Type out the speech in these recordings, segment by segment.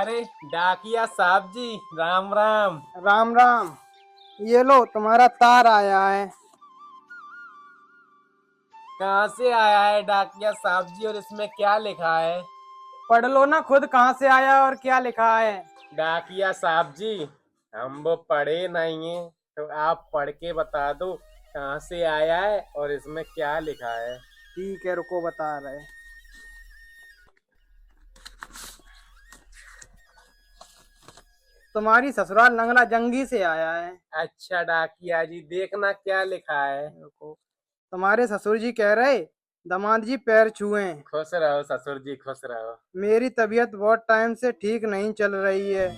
अरे डाकिया साहब जी, राम राम। राम राम। ये लो तुम्हारा तार आया है। कहाँ से आया है डाकिया साहब जी, और इसमें क्या लिखा है? पढ़ लो ना खुद कहाँ से आया और क्या लिखा है। डाकिया साहब जी, हम वो पढ़े नहीं है, तो आप पढ़ के बता दो कहाँ से आया है और इसमें क्या लिखा है। ठीक है रुको बता रहे। तुम्हारी ससुराल लंगड़ा जंगी से आया है। अच्छा डाकिया जी, देखना क्या लिखा है। रुको। तुम्हारे ससुर जी कह रहे दामाद जी पैर छुए। खुश रहो ससुर जी, खुश रहो। मेरी तबीयत बहुत टाइम से ठीक नहीं चल रही है।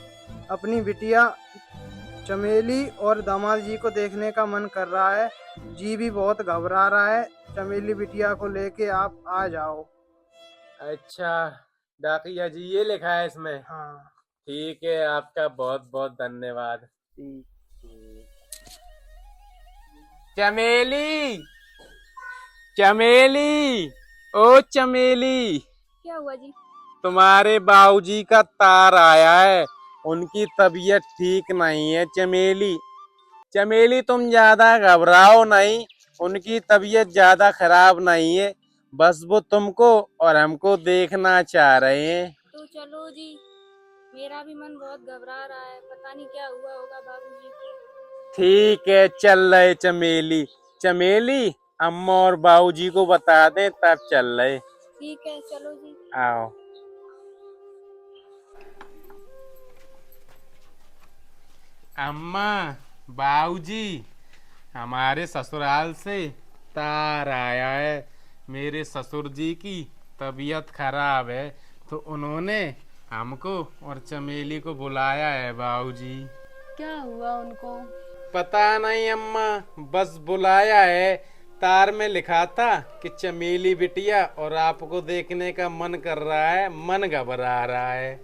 अपनी बिटिया चमेली और दामाद जी को देखने का मन कर रहा है। जी भी बहुत घबरा रहा है। चमेली बिटिया को लेके आप आ जाओ। अच्छा डाकिया जी, ये लिखा है इसमें। हाँ। ठीक है, आपका बहुत बहुत धन्यवाद। ठीक। चमेली, चमेली, ओ चमेली, क्या हुआ जी? तुम्हारे बाबूजी का तार आया है। उनकी तबीयत ठीक नहीं है चमेली। चमेली तुम ज्यादा घबराओ नहीं, उनकी तबीयत ज्यादा खराब नहीं है। बस वो तुमको और हमको देखना चाह रहे हैं। तो चलो जी, मेरा भी मन बहुत घबरा रहा है, पता नहीं क्या हुआ होगा बाबूजी को। ठीक है, चल रहे चमेली। चमेली, अम्मा और बाबूजी को बता दें तब चल रहे। ठीक है चलो जी। आओ। अम्मा, बाबूजी, हमारे ससुराल से तार आया है। मेरे ससुर जी की तबीयत खराब है, तो उन्होंने हमको और चमेली को बुलाया है बाबूजी। क्या हुआ उनको? पता नहीं अम्मा, बस बुलाया है। तार में लिखा था कि चमेली बिटिया और आपको देखने का मन कर रहा है, मन घबरा रहा है।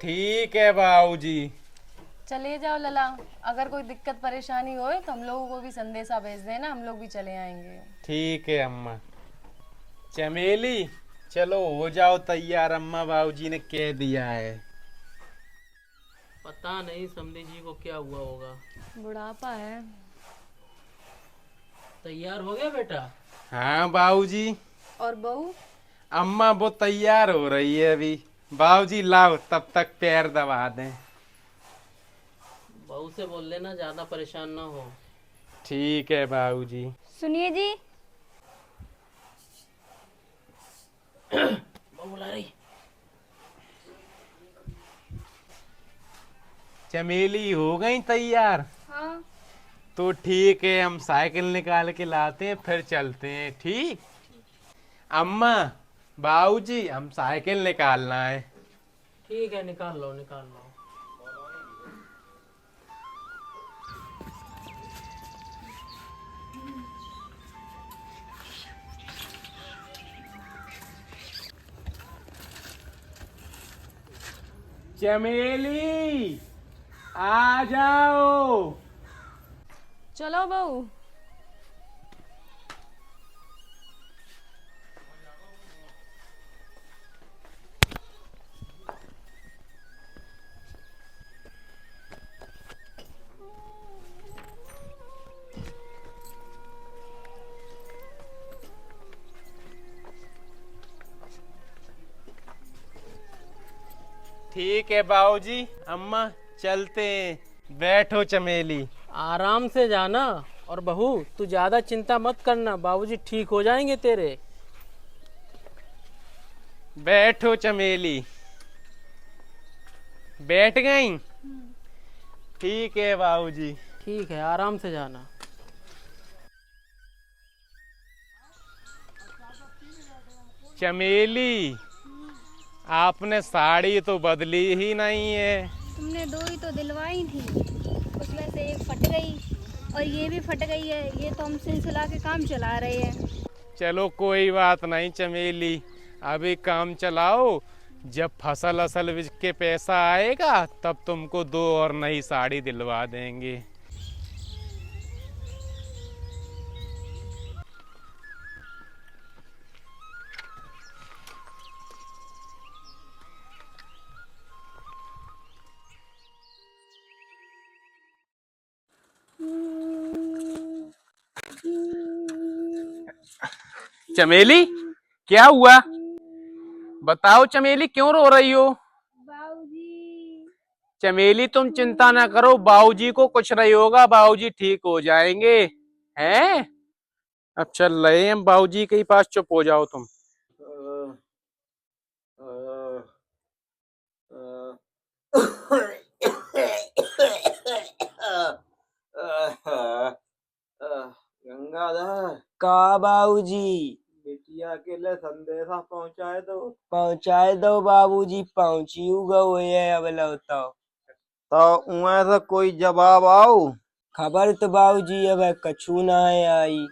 ठीक है बाबूजी। चले जाओ लला। अगर कोई दिक्कत परेशानी हो तो हम लोगों को भी संदेशा भेज देना, हम लोग भी चले आएंगे। ठीक है अम्मा। चमेली, चलो हो जाओ तैयार, अम्मा बाबूजी ने कह दिया है। पता नहीं समधी जी को क्या हुआ होगा। बुढ़ापा है। तैयार हो गया बेटा? हाँ बाबूजी। और बहू? अम्मा वो तैयार हो रही है अभी। बाबूजी लाओ, तब तक पैर दबा दें। बहू से बोल लेना ज्यादा परेशान ना हो। ठीक है बाबूजी। सुनिए जी। बहू बुला रही। चमेली हो गई तैयार? हाँ। तो ठीक है, हम साइकिल निकाल के लाते हैं, फिर चलते हैं। ठीक। अम्मा, बाबूजी, हम साइकिल निकालना है। ठीक है, निकाल लो निकाल लो। चमेली, आ जाओ। चलो बहू। ठीक है बाबूजी, अम्मा, चलते हैं। बैठो चमेली। आराम से जाना। और बहू तू ज्यादा चिंता मत करना, बाबूजी ठीक हो जाएंगे तेरे। बैठो चमेली। बैठ गई? ठीक है बाबूजी। ठीक है, आराम से जाना। चमेली, आपने साड़ी तो बदली ही नहीं है। तुमने दो ही तो दिलवाई थी, उसमें से एक फट गई और ये भी फट गई है। ये तो हम सिलसिला के काम चला रहे हैं। चलो कोई बात नहीं चमेली, अभी काम चलाओ। जब फसल असल बिक के पैसा आएगा तब तुमको दो और नई साड़ी दिलवा देंगे। चमेली क्या हुआ? बताओ चमेली, क्यों रो रही हो? बाबूजी। चमेली तुम चिंता ना करो, बाबूजी को कुछ नहीं होगा, बाबूजी ठीक हो जाएंगे। हैं? अब चल रहे हैं बाबूजी के पास, चुप हो जाओ तुम। गंगाधर, का बाबूजी? बिटिया के लिए संदेशा पहुंचाए दो। पहुंचाए दो बाबूजी, पहुंची गए है अब लौटो। तो उहाँ से कोई जवाब आओ। खबर तो बाबूजी अब कछु ना है आई।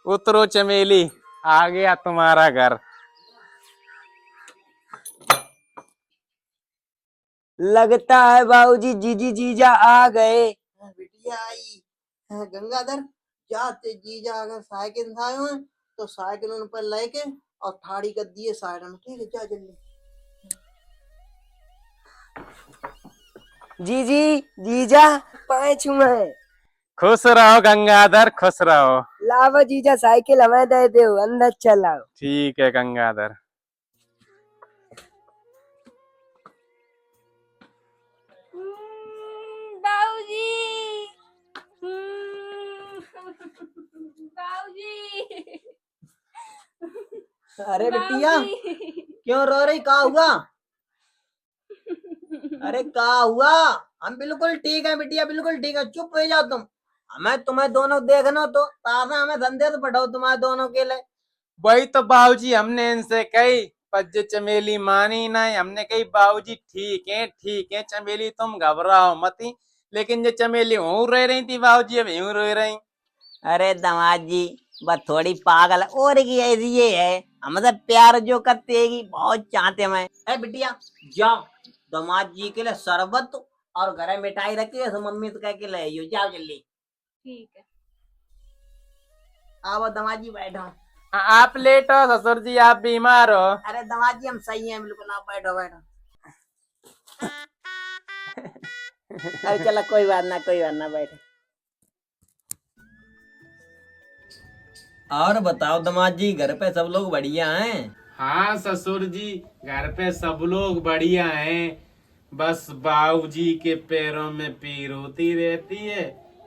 उतरो चमेली, आ गया तुम्हारा घर। लगता है बाबूजी जीजी जीजा आ गए। बिटिया आई। गंगाधर, जाते जीजा अगर साइकिल से आए हो तो साइकिल उन पर लेके और ठाड़ी कर दिए साइड में। ठीक है, जा जल्दी। जीजी जीजा पाँच में। खुश रहो गंगाधर, खुश रहो। लाओ जीजा साइकिल हमें दे दो, अंदर चलाओ। ठीक है गंगाधर। बाबूजी। बाबूजी। अरे बिटिया, क्यों रो रही? का हुआ? अरे का हुआ? हम बिल्कुल ठीक है बिटिया, बिल्कुल ठीक है। चुप हो जाओ तुम। हमें तुम्हें दोनों देखना तो ताजा हमें संदेश पठाओ तुम्हारे दोनों के लिए। वही तो बाबूजी हमने इनसे कही, पर जो चमेली मानी नहीं। हमने कही बाबूजी ठीक है चमेली तुम घबराओ मती। लेकिन जो चमेली यूं रह रही थी बाबूजी, अब यूं रो रही। अरे दामाद जी, बस थोड़ी पागल है और की ऐसी ये है। हमसे प्यार जो करते है बहुत चाहते हैं। ए बिटिया, जाओ दामाद जी के लिए शरबत और घर में मिठाई रखी है, मम्मी से कह के ले आइयो। जाओ जल्दी। ठीक है। आओ दामाद जी, बैठो। आप लेट हो ससुर जी, आप बीमार हो। अरे दामाद जी हम सही हैं बिल्कुल, आप बैठो बैठो। अरे चलो कोई बात ना, कोई बात ना, बैठे। और बताओ दामाद जी, घर पे सब लोग बढ़िया हैं? हाँ ससुर जी, घर पे सब लोग बढ़िया हैं। बस बाबूजी के पैरों में पीर होती रहती है,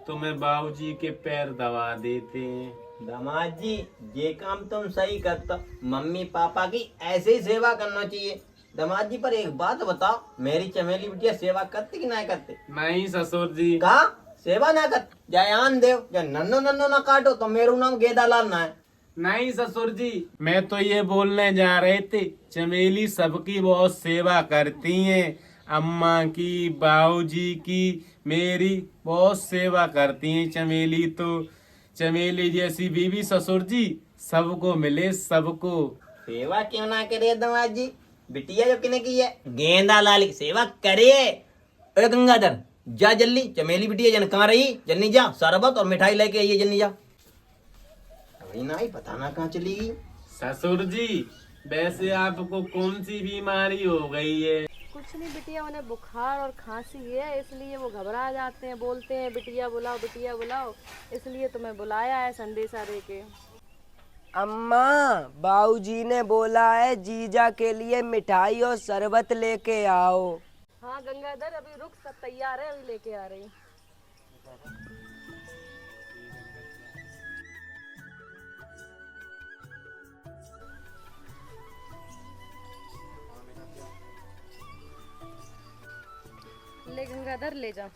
तो मैं बाबूजी के पैर दबा देते हैं। दामाद जी, ये काम तुम सही करते हो। मम्मी पापा की ऐसे ही सेवा करना चाहिए। दामाद जी, पर एक बात बताओ, मेरी चमेली बिटिया सेवा करती कि नहीं करती? नहीं ससुर जी। कहा सेवा ना कर? जयान देव या नन्नो नन्नो ना काटो तो मेरू नाम गेदालाल ना है। नहीं ससुर जी, मैं तो ये बोलने जा रहे थे, चमेली सबकी बहुत सेवा करती हैं। अम्मा की, बाबूजी की, मेरी बहुत सेवा करती हैं चमेली। तो चमेली जैसी बीवी ससुर जी सबको मिले, सबको। सेवा क्यों ना करे दामाद जी? बिटिया जो किने की है गेंदा लाल की सेवा करे। अरे गंगाधर, जा जल्दी, चमेली बिटिया जन कहाँ रही? जल्दी जा, शरबत और मिठाई लेके आइए, जल्दी जा। अभी ना ही पता ना कहाँ चली गई। ससुर जी, वैसे आपको कौन सी बीमारी हो गई है? कुछ नहीं बिटिया, उन्हें बुखार और खांसी है, इसलिए वो घबरा जाते हैं, बोलते हैं बिटिया बुलाओ, इसलिए तुम्हें बुलाया है संदेशा देके। अम्मा, बाबूजी ने बोला है जीजा के लिए मिठाई और शरबत लेके आओ। हाँ गंगाधर, अभी रुक, सब तैयार है, अभी लेके आ रही। ले गंगाधर, ले जा।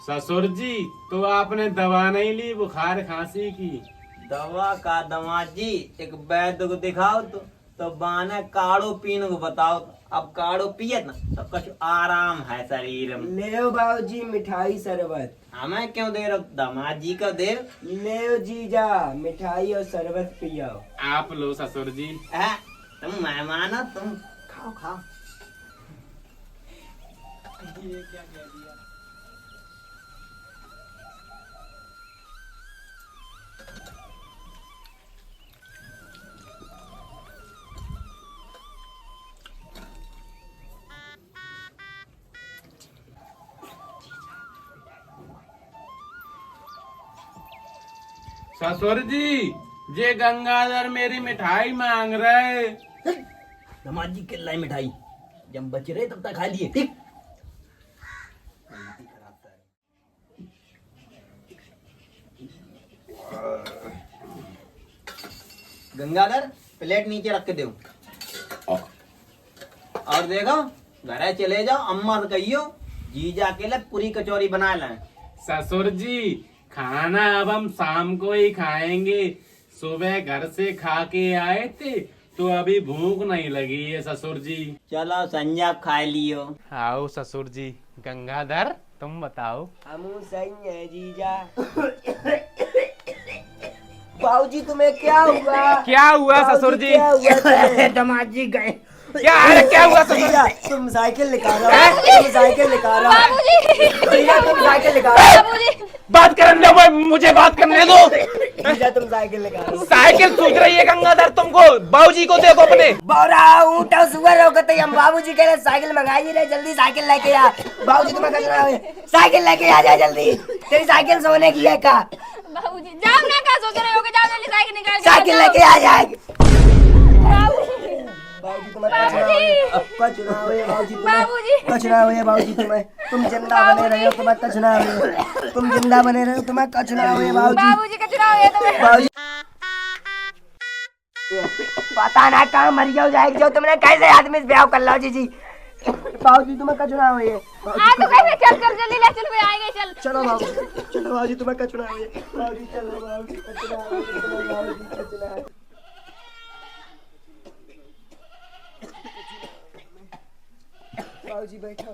ससुर जी, तो आपने दवा नहीं ली बुखार खांसी की? दवा का दामाद जी, एक वैद्य को दिखाओ तो बाने काढ़ो पीने को बताओ। अब काढ़ो पिए ना तो कुछ आराम है शरीर में। ले बाबूजी मिठाई शरबत। हमें क्यों दे रहे हो? दामाद जी का दे। ले जीजा मिठाई और शरबत पियाओ। आप लो ससुर जी। तुम मेहमान हो, तुम खाओ खाओ। ससुर जी, ये गंगाधर मेरी मिठाई मांग रहे। दामाद जी किल्लाई मिठाई जब बच रहे तब तक खा लिए, ठीक। गंगाधर प्लेट नीचे रख के दो और देखो घर चले जाओ, अम्मा से कहियो जीजा के लिए पूरी कचौरी बना लाए। ससुर जी, खाना अब हम शाम को ही खाएंगे। सुबह घर से खा के आए थे तो अभी भूख नहीं लगी है ससुर जी। चलो संजय खा लियो। आओ ससुर जी। गंगाधर तुम बताओ। हम सही है जीजा। बाबूजी तुम्हें क्या हुआ? क्या हुआ ससुर जी? क्या हुआ तुम्हें? दामाद जी गए। क्या है, क्या हुआ ससुर जीजा, तुम साइकिल निकालो, तुम साइकिल निकालो। जीजा तुम साइकिल निकालो। बात करने दो, मुझे बात करने दो। जीजा तुम साइकिल निकालो। साइकिल सूझ रही है गंगाधर तुमको। बाबूजी को देखो अपने। बौरा ऊँटा सुअर हो गए, हम बाबूजी कह रहे साइकिल मंगाइए रे, जल्दी साइकिल लेके आ। बाबूजी तुम्हें कचरा है, साइकिल लेके आ जा जल्दी। तेरी साइकिल सोने की है का? बाबूजी जाओ ना, क्या सोच रहे हो कि जाओ जल्दी साइकिल निकाल के साइकिल जाओ। लेके आ जाएगी। बाबूजी तुम्हें कचरा हुए, बाबूजी तुम्हें कचरा हुए, बाबूजी तुम्हें, तुम जिंदा बने रहे हो, तुम्हें कचरा हुए, तुम जिंदा बने रहे हो, तुम्हें कचरा हुए बाबूजी। बाबूजी कचरा हो गया तुम्हें। बाबूजी पता ना कहाँ मर जाओ जाएगी, जो तुमने कैसे आदमी से ब्याह कर लो जी। बाबूजी तुम्हें कचरा हुए। हाँ तो कैसे, चल चल जल्दी ले चल, कोई आएगा चल। चलो बाबूजी, चलो बाबूजी तुम्हें कचरा हुए, बाबूजी चलो, बाबूजी कचरा हुए, बाबूजी कचरा हुए। बाबूजी बैठो,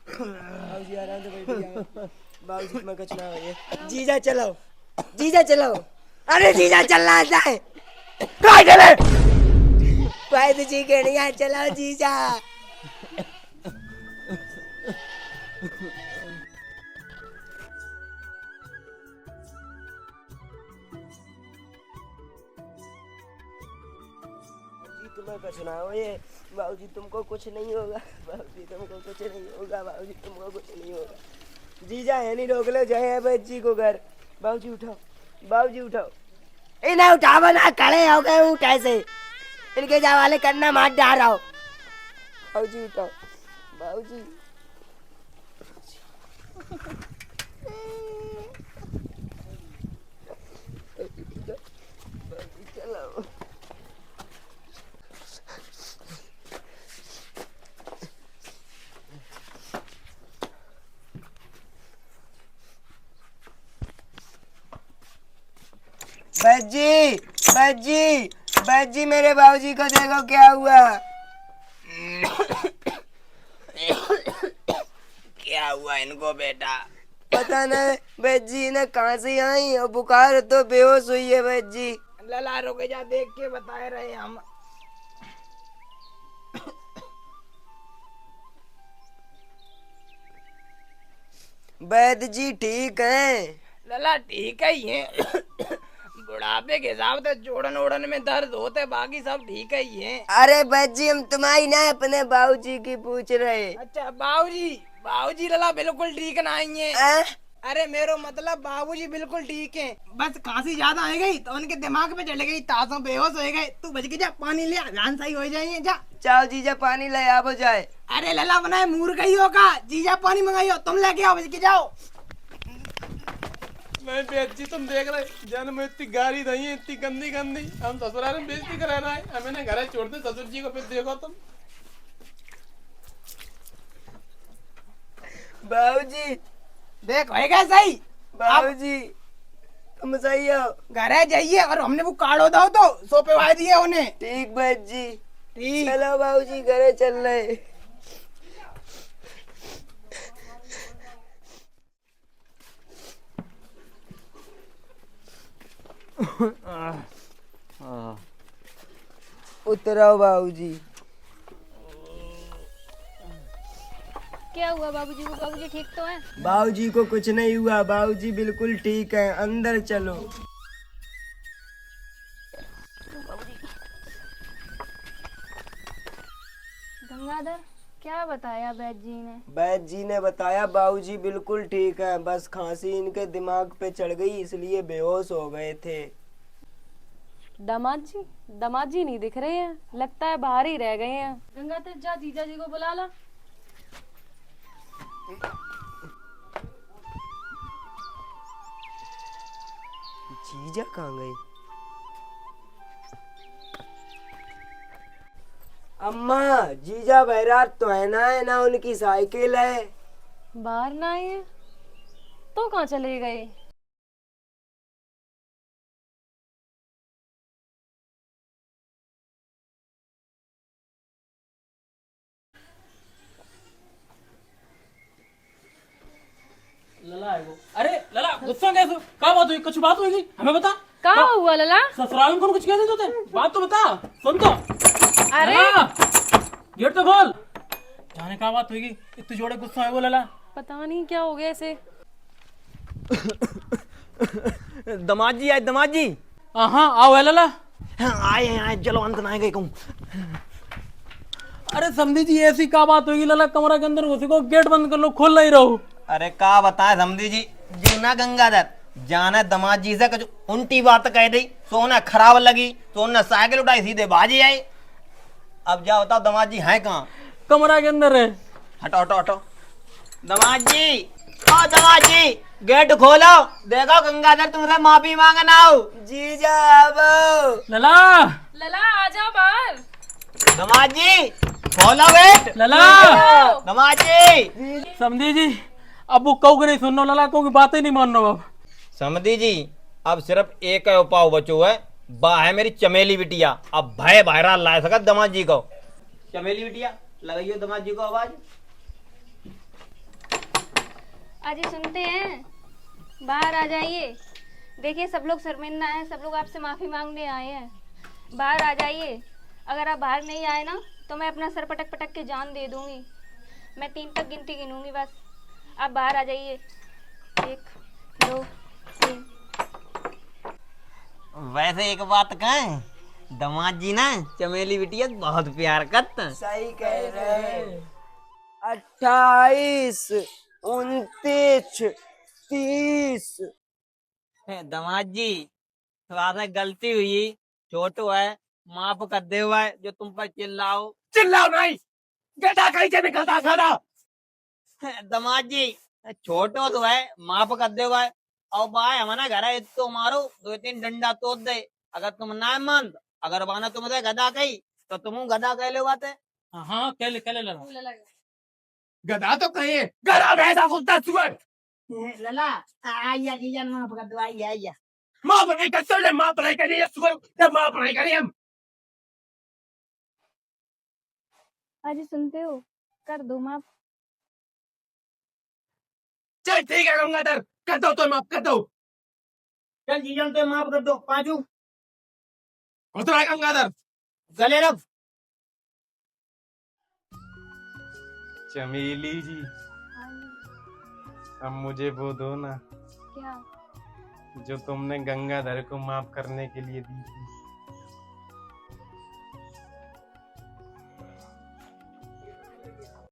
बाबूजी आराम से बैठ जाओ। बाबूजी तुम्हें कचरा हुए। जीजा चलो, जीजा चलो। अरे जीजा चलना आता है, कहाँ चले? पैद जी के नहीं चलो जीजा। तुम्हें कुछ ना हो ये, बाबूजी तुमको कुछ नहीं होगा, बाबूजी तुमको कुछ नहीं होगा, बाबूजी तुमको कुछ नहीं होगा। जीजा है नहीं, रोक लो जाए बच्ची को घर। बाबूजी उठाओ, बाबूजी उठाओ। इन्हें उठाओ ना, खड़े हो गए ऊँट ऐसे, इनके जवाले करना मार डाल रहा हो। बाबूजी उठाओ, बाबूजी। चलो बज्जी, बज्जी, बज्जी, मेरे बाबूजी को देखो क्या हुआ। क्या हुआ इनको बेटा? पता नहीं बज्जी ने कहाँ से आई और बुखार तो बेहोश हुई है बज्जी। लला रुके जा, देख के बता रहे हम। वैद्य जी ठीक है? लला ठीक है ही है। बुढ़ापे के हिसाब से जोड़न ओड़न में दर्द होते, बाकी सब ठीक है ही है। अरे बज्जी हम तुम्हारी ना अपने बाबूजी की पूछ रहे। अच्छा बाबूजी, बाबूजी लला बिल्कुल ठीक नहीं है। अरे मेरो मतलब बाबूजी बिल्कुल ठीक है, बस खांसी ज्यादा आ गई तो उनके दिमाग पे चढ़ गई, तासों बेहोश हो गए। तू बच के जा, पानी ले, जान सही हो जाएंगे। जा चाओ जीजा पानी ले आओ जाए। अरे लला बनाए मूर्ख ही होगा, जीजा पानी मंगाइयो, तुम लेके आओ, बच के जाओ। मैं बेइज्जती, तुम देख रहे जन में इतनी गाड़ी नहीं है, इतनी गंदी गंदी। हम ससुराल में बेइज्जती करा रहा है, हमें ना घर छोड़ते ससुर जी को। फिर देखो तुम। बाबूजी देख होएगा सही। बाबूजी तुम सही हो? घर जाइए और हमने वो कार्ड दो तो सोपे वाय दिए उन्हें। ठीक बज्जी, ठीक। चलो बाबूजी घरे चल रहे। उतराओ बाबूजी। क्या हुआ बाबूजी को? बाबूजी ठीक तो है? बाबूजी को कुछ नहीं हुआ, बाबूजी बिल्कुल ठीक है, अंदर चलो। गंगाधर क्या बताया वैद्य जी ने? वैद्य जी ने बताया बाबूजी बिल्कुल ठीक है, बस खांसी इनके दिमाग पे चढ़ गई इसलिए बेहोश हो गए थे। दामाद जी नहीं दिख रहे हैं, लगता है बाहर ही रह गए हैं। गंगाधर जा जीजा जी को बुला ला। जीजा कहाँ गई? अम्मा, जीजा बैरात तो है ना उनकी साइकिल है। बाहर ना आए हैं तो कहाँ चले गए? लला है वो। अरे लला गुस्सा कैसे? क्या बात हुई? कुछ बात हुई? हमें बता। कहाँ हुआ लला? ससुराल में कौन कुछ कह देते थे? बात तो बता। सुन तो। अरे लला, गेट तो खोल। जाने क्या बात होगी? इतने जोड़े गुस्सा है वो लला। पता नहीं क्या हो गया इसे। दमाद जी आए, दमाद जी। हाँ आओ है लला। आए हैं आए, चलो अंत ना गए कहूँ। अरे समझी जी ऐसी क्या बात होगी लला? कमरा के अंदर घुसे को गेट बंद कर लो, खोल नहीं रहो। अरे का बताए समझी जी, जो ना गंगाधर जाने दमाद जी से कुछ उल्टी बात कह दी, सोना खराब लगी तो उन्हें साइकिल उठाई सीधे बाजी आई। अब जा बताओ दमाद जी हैं कहाँ? कमरा के अंदर है। हटो हटो हटो। दमाद जी, ओ दमाद जी, गेट खोलो, देखो गंगाधर तुमसे माफी मांगना हो। जीजा अब लला लला आ जाओ बाहर। दमाद जी खोलो गेट। लला दमाद जी। समझी जी अब वो कहू के नहीं सुन लो लला, कहू की बातें नहीं मान लो अब। समझी जी अब सिर्फ एक है उपाय बचो है, बा है मेरी चमेली बिटिया। अब भय बहरा ला सकत दमाद जी को। चमेली बिटिया लगाइयो दमाद जी को आवाज। अजी सुनते हैं? बाहर आ जाइए। देखिए सब लोग शर्मिंदा हैं, सब लोग आपसे माफ़ी मांगने आए हैं। बाहर आ जाइए। अगर आप बाहर नहीं आए ना तो मैं अपना सर पटक पटक के जान दे दूंगी। मैं 3 तक गिनती गिनूंगी बस। आप बाहर आ जाइए। 1 2 3। वैसे एक बात कहें, दमाद जी ना चमेली बिटिया बहुत प्यार करते। सही कह रहे हैं। 28 29 30। दमाद जी थोड़ा सा गलती हुई, छोटो है, माफ कर दे हुआ है जो तुम पर चिल्लाओ। चिल्लाओ नहीं, गधा कहीं से निकलता खड़ा। दमाद जी छोटो तो है, माफ कर दे हुआ है। और भाई हमारा घर है तो मारो 2-3 डंडा तोड़ दे। अगर तुम ना मान, अगर बाना तुमसे गधा कही तो तुम गधा कह लो बात है। हाँ कह ले लला। गधा तो कहीं है, गधा भैंसा कुत्ता सुअर। लला आइया जीजा माफ कर दो, आइया आइया। माफ नहीं कर सकते, माफ नहीं करिए सुअर, जब माफ नहीं करिए हम। अजी सुनते हो? कर दो माफ। चल ठीक है गंगाधर, कर दो तो माफ कर दो। चल जीजा तो माफ कर दो। पांचू उतरा गंगाधर। गले रख। चमेली जी अब मुझे वो दो ना क्या? जो तुमने गंगाधर को माफ करने के लिए दी थी।